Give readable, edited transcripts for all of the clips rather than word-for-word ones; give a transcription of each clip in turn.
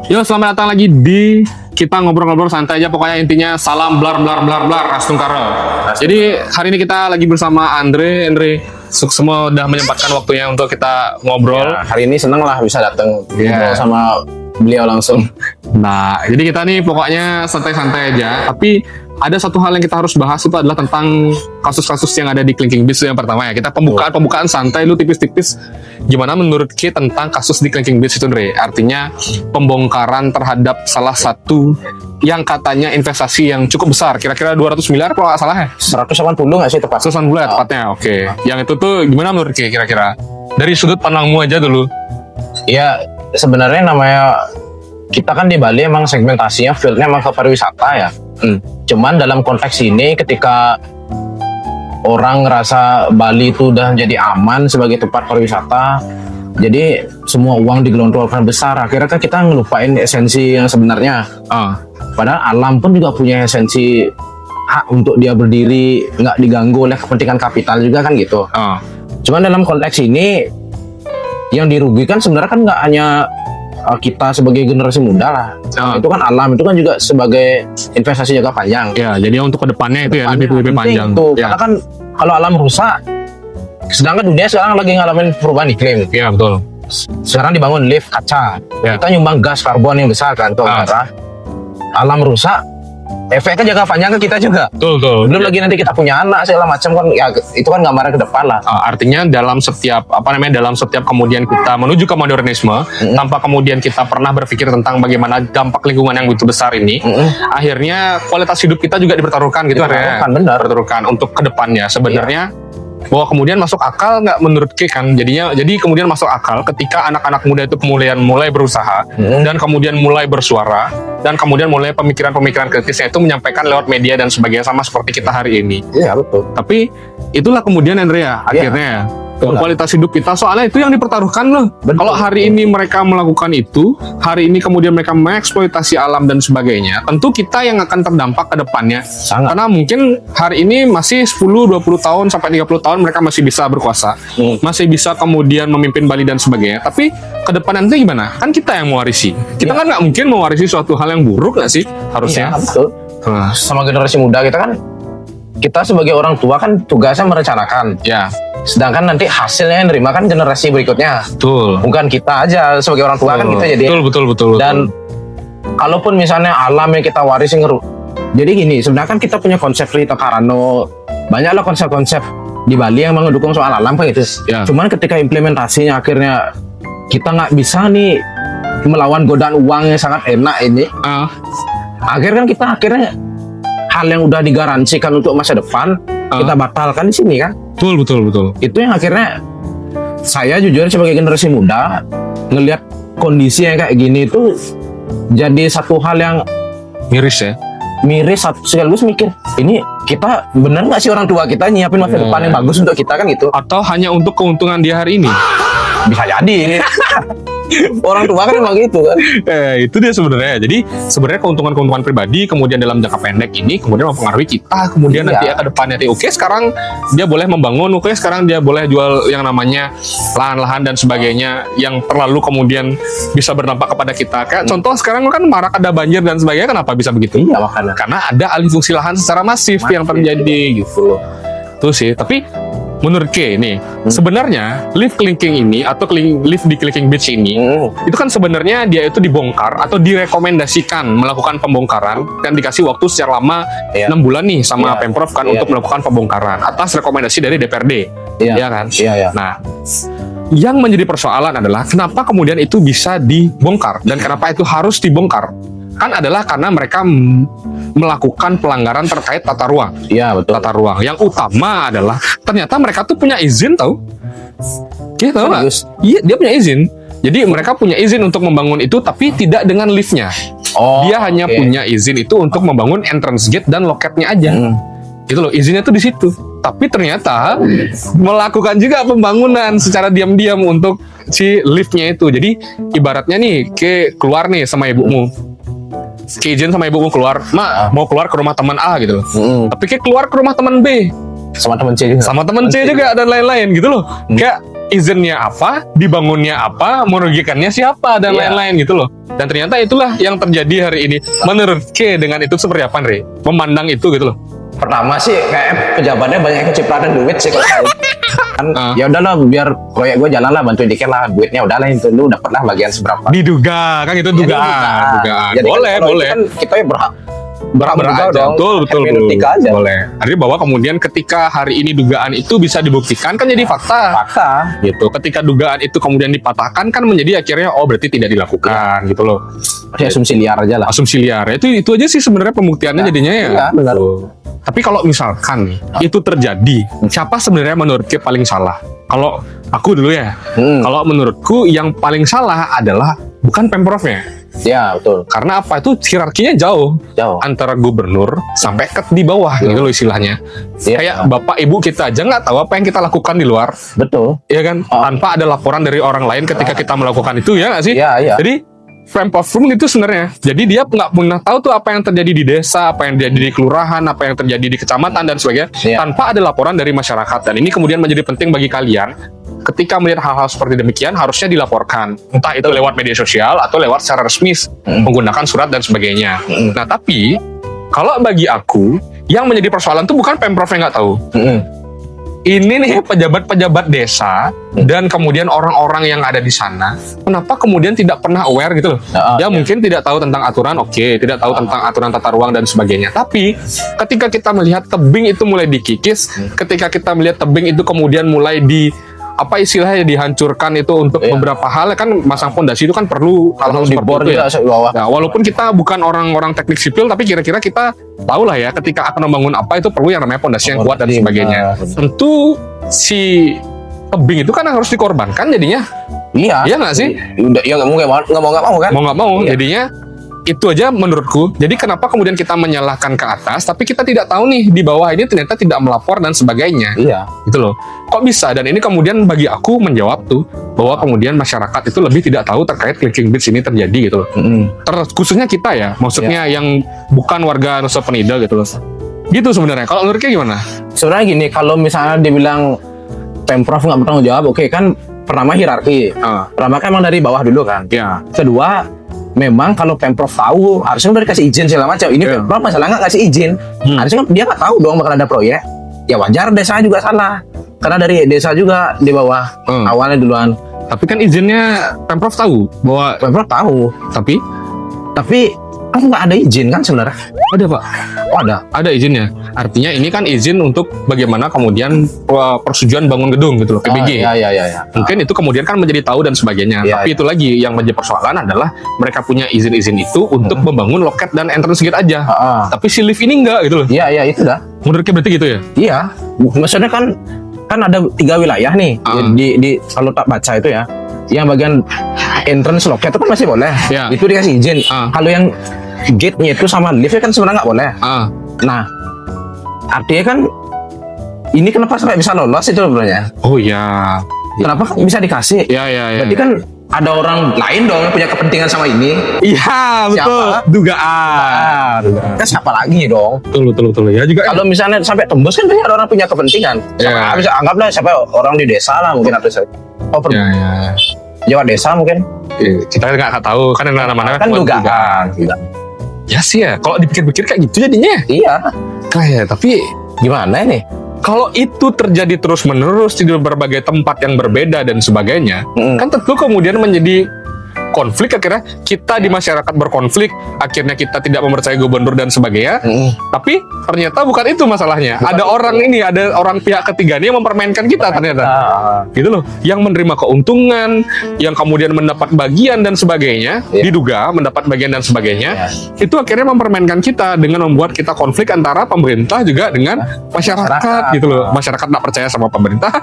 Yo, selamat datang lagi di kita ngobrol-ngobrol santai aja. Pokoknya intinya salam blar blar blar blar Rastungkara. Jadi hari ini kita lagi bersama Andre. Semua udah menyempatkan waktunya untuk kita ngobrol. Ya, hari ini seneng lah bisa datang Iya. ngobrol sama beliau langsung. Nah, jadi kita nih pokoknya santai-santai aja. Tapi ada satu hal yang kita harus bahas itu adalah tentang kasus-kasus yang ada di Clinking Beach itu yang pertama ya. Kita pembukaan santai lu tipis-tipis. Gimana menurut Ki tentang kasus di Clinking Beach itu, Andre? Artinya pembongkaran terhadap salah satu yang katanya investasi yang cukup besar, kira-kira 200 miliar kalau nggak salah ya. 180 nggak sih tepat? 100 miliar tepatnya, oke. Yang itu tuh gimana menurut Ki kira-kira? Dari sudut pandangmu aja dulu. Ya sebenarnya namanya kita kan di Bali emang segmentasinya fieldnya emang ke pariwisata ya. Cuman dalam konteks ini ketika orang ngerasa Bali itu udah jadi aman sebagai tempat pariwisata, jadi semua uang digelontorkan besar, akhirnya kan kita ngelupain esensi yang sebenarnya. Padahal alam pun juga punya esensi hak untuk dia berdiri, nggak diganggu oleh kepentingan kapital juga kan gitu. Cuman dalam konteks ini yang dirugikan sebenarnya kan nggak hanya kita sebagai generasi muda lah. Itu kan alam, itu kan juga sebagai investasi jangka panjang. Ya, jadi untuk kedepannya itu ya lebih panjang. Tuh, Ya. karena kan kalau alam rusak, sedangkan dunia sekarang lagi ngalamin perubahan iklim. Iya, betul. Sekarang dibangun lift kaca, Ya. kita nyumbang gas karbon yang besar kan tuh udara. Alam rusak, efeknya jangka panjang ke kita juga. Betul. Belum lagi nanti kita punya anak segala macam kan, ya itu kan gambaran ke depan lah. Artinya dalam setiap kemudian kita menuju ke modernisme tanpa kemudian kita pernah berpikir tentang bagaimana dampak lingkungan yang begitu besar ini, akhirnya kualitas hidup kita juga dipertaruhkan gitu ya. Benar. Dipertaruhkan untuk kedepannya sebenarnya. Bahwa kemudian masuk akal nggak menurut Ki kan? Jadi kemudian masuk akal ketika anak-anak muda itu kemudian mulai berusaha dan kemudian mulai bersuara dan kemudian mulai pemikiran-pemikiran kritisnya itu menyampaikan lewat media dan sebagainya sama seperti kita hari ini. Iya betul. Tapi itulah kemudian Andrea akhirnya kualitas hidup kita, soalnya itu yang dipertaruhkan loh. Kalau hari ini mereka melakukan itu, hari ini kemudian mereka mengeksploitasi alam dan sebagainya, tentu kita yang akan terdampak ke depannya. Sangat. Karena mungkin hari ini masih 10, 20 tahun sampai 30 tahun mereka masih bisa berkuasa, masih bisa kemudian memimpin Bali dan sebagainya. Tapi ke depan nanti gimana? Kan kita yang mewarisi. Kita kan nggak mungkin mewarisi suatu hal yang buruk nggak sih harusnya? Iya, betul. Sama generasi muda kita sebagai orang tua kan tugasnya merencanakan. Ya, Sedangkan nanti hasilnya yang nerima kan generasi berikutnya. betul. Bukan kita aja sebagai orang tua kan kita jadi. Betul. Dan kalaupun misalnya alam yang kita warisin jadi gini, sebenarnya kan kita punya konsep Rita Karano, banyaklah konsep-konsep di Bali yang mengedukung soal alam kan gitu. Ya. Cuman ketika implementasinya akhirnya kita nggak bisa nih melawan godaan uang yang sangat enak ini. Akhirnya kan hal yang udah digaransikan untuk masa depan kita batalkan di sini kan. Betul. Itu yang akhirnya saya jujur sebagai generasi muda ngelihat kondisi yang kayak gini itu jadi satu hal yang Miris ya. miris, sekaligus mikir ini kita bener nggak sih orang tua kita nyiapin masa depan yang bagus untuk kita kan gitu. Atau hanya untuk keuntungan dia hari ini? Bisa jadi. Orang tua kan emang gitu kan. Itu dia sebenarnya. Jadi sebenarnya keuntungan pribadi kemudian dalam jangka pendek ini kemudian mempengaruhi kita kemudian nanti ya ke depannya. Oke, sekarang dia boleh membangun, oke sekarang dia boleh jual yang namanya lahan-lahan dan sebagainya yang terlalu kemudian bisa berdampak kepada kita. Kayak contoh sekarang kan marak ada banjir dan sebagainya, kenapa bisa begitu? Iya makanya. Karena ada alih fungsi lahan secara masif yang terjadi gitu loh. Tuh sih, tapi menurut K nih, sebenarnya lift Clinking ini atau lift di Clinking Beach ini itu kan sebenarnya dia itu dibongkar atau direkomendasikan melakukan pembongkaran dan dikasih waktu secara lama 6 bulan nih sama Pemprov kan untuk melakukan pembongkaran atas rekomendasi dari DPRD. Iya kan? Iya. Nah, yang menjadi persoalan adalah kenapa kemudian itu bisa dibongkar dan kenapa itu harus dibongkar? Kan adalah karena mereka melakukan pelanggaran terkait tata ruang. Iya betul. Tata ruang. Yang utama adalah ternyata mereka tuh punya izin tahu. Kita tahu nggak? Iya, dia punya izin. Jadi mereka punya izin untuk membangun itu tapi tidak dengan liftnya. Dia hanya punya izin itu untuk membangun entrance gate dan loketnya aja. Gitu loh, izinnya tuh di situ. Tapi ternyata melakukan juga pembangunan secara diam-diam untuk si liftnya itu. Jadi ibaratnya nih, keluar nih sama ibumu. Izin sama ibumu keluar, mau keluar ke rumah teman A gitu loh. Tapi keluar ke rumah teman B. Sama teman C juga. Sama teman C juga dan lain-lain gitu loh. Kayak izinnya apa, dibangunnya apa, merugikannya siapa dan Iya. lain-lain gitu loh. Dan ternyata itulah yang terjadi hari ini. Menurut K dengan itu seperti apa, Re? Memandang itu gitu loh. Pertama sih kayak pejabatnya banyak yang kecipratan duit sih kalau saya. Kan ya udahlah biar proyek gue jalan lah, bantuin dikit lah, duitnya udahlah itu lu dapat lah bagian seberapa. Diduga kan itu dugaan. Jadi Boleh, kan, kalau boleh. itu kan kita ya berhak menduga Aja. dong. Betul. Hermeneutika aja. Boleh. Artinya bahwa kemudian ketika hari ini dugaan itu bisa dibuktikan kan jadi fakta. Fakta. Gitu. Ketika dugaan itu kemudian dipatahkan kan menjadi akhirnya berarti tidak dilakukan gitu loh. Ya, asumsi liar aja lah. Asumsi liar. Itu aja sih sebenarnya pembuktiannya jadinya ya. Iya, benar. Tapi kalau misalkan itu terjadi, siapa sebenarnya menurut Ki paling salah? Kalau aku dulu ya. Kalau menurutku yang paling salah adalah bukan Pemprovnya. Ya, betul. Karena apa? Itu hierarkinya jauh. Antara gubernur sampai ke di bawah gitu loh istilahnya. Iya. Kayak bapak ibu kita aja nggak tahu apa yang kita lakukan di luar. Betul. Ya kan? Tanpa ada laporan dari orang lain ketika kita melakukan itu, ya nggak sih? Iya. Jadi Pemprov itu sebenarnya. Jadi dia nggak pernah tahu tuh apa yang terjadi di desa, apa yang terjadi di kelurahan, apa yang terjadi di kecamatan dan sebagainya, tanpa ada laporan dari masyarakat. Dan ini kemudian menjadi penting bagi kalian. Ketika melihat hal-hal seperti demikian, harusnya dilaporkan. Entah itu lewat media sosial atau lewat secara resmi menggunakan surat dan sebagainya. Nah, tapi kalau bagi aku, yang menjadi persoalan tuh bukan Pemprov yang nggak tahu. Ini nih pejabat-pejabat desa dan kemudian orang-orang yang ada di sana, kenapa kemudian tidak pernah aware gitu loh? Mungkin tidak tahu tentang aturan, tidak tahu tentang aturan tata ruang dan sebagainya. Tapi ketika kita melihat tebing itu mulai dikikis, ketika kita melihat tebing itu kemudian mulai apa istilahnya dihancurkan itu untuk beberapa hal, kan masang fondasi itu kan perlu hal-hal seperti itu ya. Nah, walaupun kita bukan orang-orang teknik sipil, tapi kira-kira kita tahu lah ya ketika akan membangun apa itu perlu yang namanya fondasi yang kuat dan sebagainya. Tentu si tebing itu kan harus dikorbankan jadinya. Iya nggak sih? Udah, ya nggak mau kan? Mau nggak mau, jadinya itu aja menurutku. Jadi kenapa kemudian kita menyalahkan ke atas, tapi kita tidak tahu nih di bawah ini ternyata tidak melapor dan sebagainya. Iya. Gitu loh. Kok bisa? Dan ini kemudian bagi aku menjawab tuh bahwa kemudian masyarakat itu lebih tidak tahu terkait clinking bridge ini terjadi gitu loh. Khususnya kita ya, maksudnya yang bukan warga Nusa Penida gitu loh. Gitu sebenarnya. Kalau menurutnya gimana? Sebenarnya gini, kalau misalnya dibilang Pemprov nggak bertanggung jawab, oke kan pertama hierarki. Pertama kan emang dari bawah dulu kan. Ya. Kedua, memang kalau Pemprov tahu harusnya udah dikasih izin segala macam. Ini Pemprov masalah nggak kasih izin. Harusnya kan dia nggak tahu dong bakal ada proyek. Ya wajar, desa juga salah. Karena dari desa juga di bawah awalnya duluan. Tapi kan izinnya Pemprov tahu bahwa Pemprov tahu. Tapi kan nggak ada izin kan sebenarnya. ada Pak. Oh ada. Ada izinnya. Artinya ini kan izin untuk bagaimana kemudian persetujuan bangun gedung gitu loh, PBG. Iya. Mungkin itu kemudian kan menjadi tahu dan sebagainya. Tapi itu lagi yang menjadi persoalan adalah mereka punya izin-izin itu untuk membangun loket dan entrance gate aja. Tapi si lift ini enggak gitu loh. Iya itu dah. Menurutnya berarti gitu ya? Iya. Maksudnya kan ada 3 wilayah nih di kalau tak baca itu ya. Yang bagian entrance loket itu kan masih boleh. Itu dikasih izin. Kalau yang gate-nya itu sama liftnya kan sebenarnya nggak boleh. Nah, artinya kan ini kenapa sampai bisa lolos itu sebenarnya? Oh iya. Kenapa bisa dikasih? Iya. Berarti kan ada orang lain dong yang punya kepentingan sama ini. Iya, betul. Siapa? Dugaan. Kan siapa lagi dong? Betul ya juga. Kalau misalnya sampai tembus kan pasti ada orang punya kepentingan. Bisa anggaplah siapa orang di desa lah mungkin atau Jawa desa mungkin. Kita nggak tahu kan yang mana-mana kan dugaan. Ya sih ya, kalau dipikir-pikir kayak gitu jadinya. Iya. Kayak tapi gimana ini? Kalau itu terjadi terus-menerus di berbagai tempat yang berbeda dan sebagainya, kan tentu kemudian menjadi konflik. Akhirnya kita di masyarakat berkonflik, akhirnya kita tidak mempercayai gubernur dan sebagainya. Tapi ternyata bukan itu masalahnya. Ada orang pihak ketiga nih yang mempermainkan kita ternyata. Gitu loh. Yang menerima keuntungan, yang kemudian mendapat bagian dan sebagainya, diduga mendapat bagian dan sebagainya. Itu akhirnya mempermainkan kita dengan membuat kita konflik antara pemerintah juga dengan masyarakat gitu loh. Masyarakat tidak percaya sama pemerintah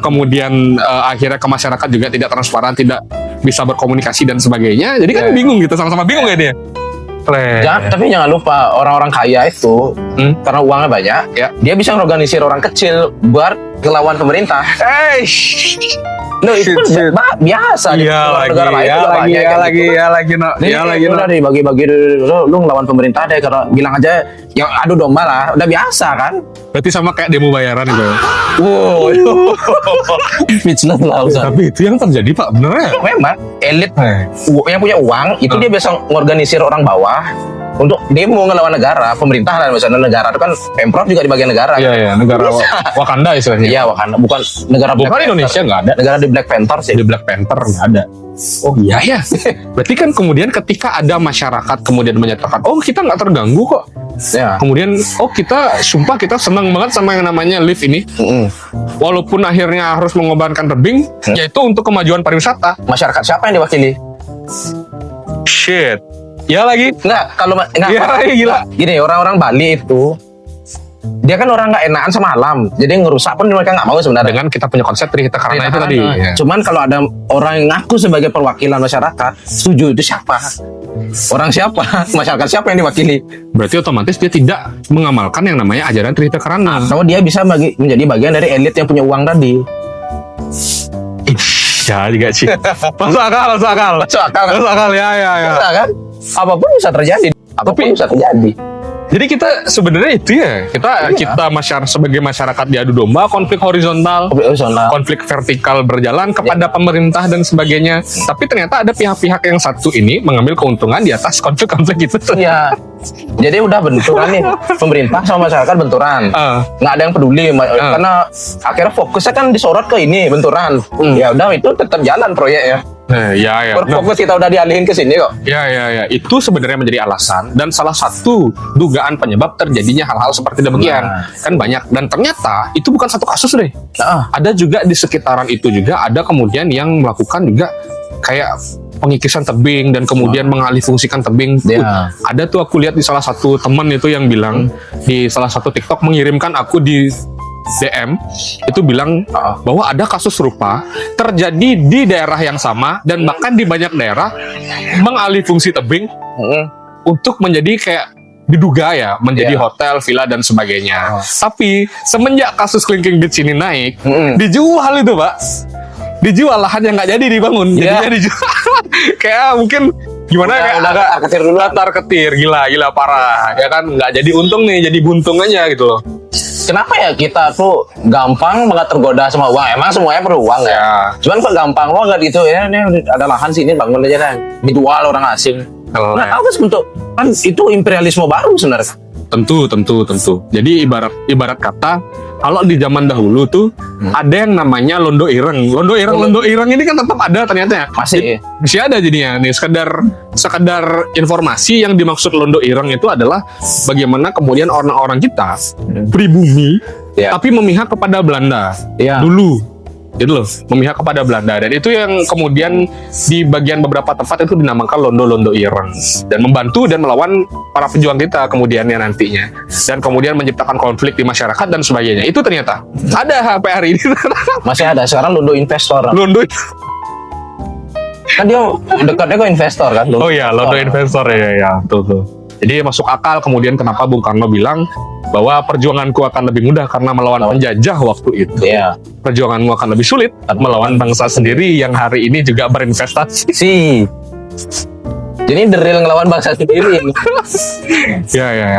kemudian akhirnya ke masyarakat juga tidak transparan, tidak bisa berkomunikasi dan sebagainya. Jadi kan bingung gitu, sama-sama bingung ya dia. Tapi jangan lupa orang-orang kaya itu karena uangnya banyak, dia bisa mengorganisir orang kecil buat ngelawan pemerintah. No, itu Shit. biasa di negara lain juga banyak kan gitu. Nih, udah dibagi-bagi lu ngelawan pemerintah deh, karena bilang aja ya adu domba lah, udah biasa kan. Berarti sama kayak demo bayaran itu. Wow. Speechless lah Ustaz. Tapi itu yang terjadi Pak, bener ya? Memang elit yang punya uang itu dia biasa ngorganisir orang bawah untuk demo ngelawan negara, pemerintah lah, misalnya negara itu kan pemprov juga di bagian negara. Iya, iya, negara Wakanda istilahnya. Iya, Wakanda, bukan negara Bukan Black Indonesia Panther. nggak ada. Negara di Black Panther sih. Di Black Panther nggak ada. Oh iya ya. Berarti kan kemudian ketika ada masyarakat kemudian menyatakan, oh kita nggak terganggu kok. Ya. Kemudian, oh kita sumpah kita senang banget sama yang namanya lift ini. Walaupun akhirnya harus mengorbankan tebing, yaitu untuk kemajuan pariwisata. Masyarakat siapa yang diwakili? Shit. Ya lagi. Enggak, kalau enggak. Ya lagi gila. Gini, orang-orang Bali itu dia kan orang nggak enakan sama alam, jadi ngerusak pun mereka nggak mau sebenarnya. Dengan kita punya konsep Trihita Karana itu tadi. Ya. Cuman kalau ada orang yang ngaku sebagai perwakilan masyarakat, setuju itu siapa? Orang siapa? Masyarakat siapa yang diwakili? Berarti otomatis dia tidak mengamalkan yang namanya ajaran Trihita Karana. Atau dia bisa menjadi bagian dari elit yang punya uang tadi. Ya juga sih. Masuk akal, masuk akal. Masuk akal kan? Masuk akal, ya, ya, ya. Bisa kan? Apapun bisa terjadi. Apapun bisa terjadi. Jadi kita sebenarnya itu ya, kita sebagai masyarakat diadu domba, konflik horizontal, konflik vertikal berjalan kepada pemerintah dan sebagainya. Tapi ternyata ada pihak-pihak yang satu ini mengambil keuntungan di atas konflik-konflik itu. Iya. Jadi udah benturan nih, pemerintah sama masyarakat benturan. Nggak ada yang peduli karena akhirnya fokusnya kan disorot ke ini benturan. Ya udah itu tetap jalan proyek ya. Ya. Berfokus kita udah dialihin ke sini kok. Ya. Itu sebenarnya menjadi alasan dan salah satu dugaan penyebab terjadinya hal-hal seperti demikian. Kan banyak dan ternyata itu bukan satu kasus deh. Ada juga di sekitaran itu juga ada kemudian yang melakukan juga kayak pengikisan tebing dan kemudian mengalihfungsikan tebing. Ada tuh aku lihat di salah satu teman itu yang bilang di salah satu TikTok mengirimkan aku di DM itu bilang bahwa ada kasus serupa terjadi di daerah yang sama dan bahkan di banyak daerah mengalih fungsi tebing untuk menjadi kayak diduga ya menjadi hotel, villa dan sebagainya. Tapi semenjak kasus Kelingking Beach ini naik, dijual itu Pak, dijual lahan yang nggak jadi dibangun, jadinya dijual. Kayak mungkin gimana kayak agak ketir dulu, ketir gila parah ya kan, nggak jadi untung nih, jadi buntung aja gitu loh. Kenapa ya kita tuh gampang banget tergoda sama uang? Emang semuanya perlu uang ya. Cuman kok gampang banget gitu ya, ini ada lahan sini bangun aja kan, dijual orang asing. Nah, tahu kan bentuk kan itu imperialisme baru sebenarnya. Tentu. Jadi ibarat kata kalau di zaman dahulu tuh ada yang namanya londo ireng. Londo ireng ini kan tetap ada ternyata ya. Masih ada jadinya nih, sekedar informasi yang dimaksud londo ireng itu adalah bagaimana kemudian orang-orang kita pribumi tapi memihak kepada Belanda dulu. Gitu loh, memihak kepada Belanda, dan itu yang kemudian di bagian beberapa tempat itu dinamakan londo ireng dan membantu dan melawan para pejuang kita kemudiannya nantinya, dan kemudian menciptakan konflik di masyarakat dan sebagainya. Itu ternyata ada sampai hari ini. Masih ada sekarang londo investor. Londo kan dia dekatnya ke investor kan. Oh iya, londo investor ya tuh. Jadi masuk akal kemudian kenapa Bung Karno bilang bahwa perjuanganku akan lebih mudah karena melawan penjajah waktu itu. Perjuanganmu akan lebih sulit melawan bangsa sendiri yang hari ini juga berinvestasi. Jadi the real ngelawan bangsa sendiri. Ya.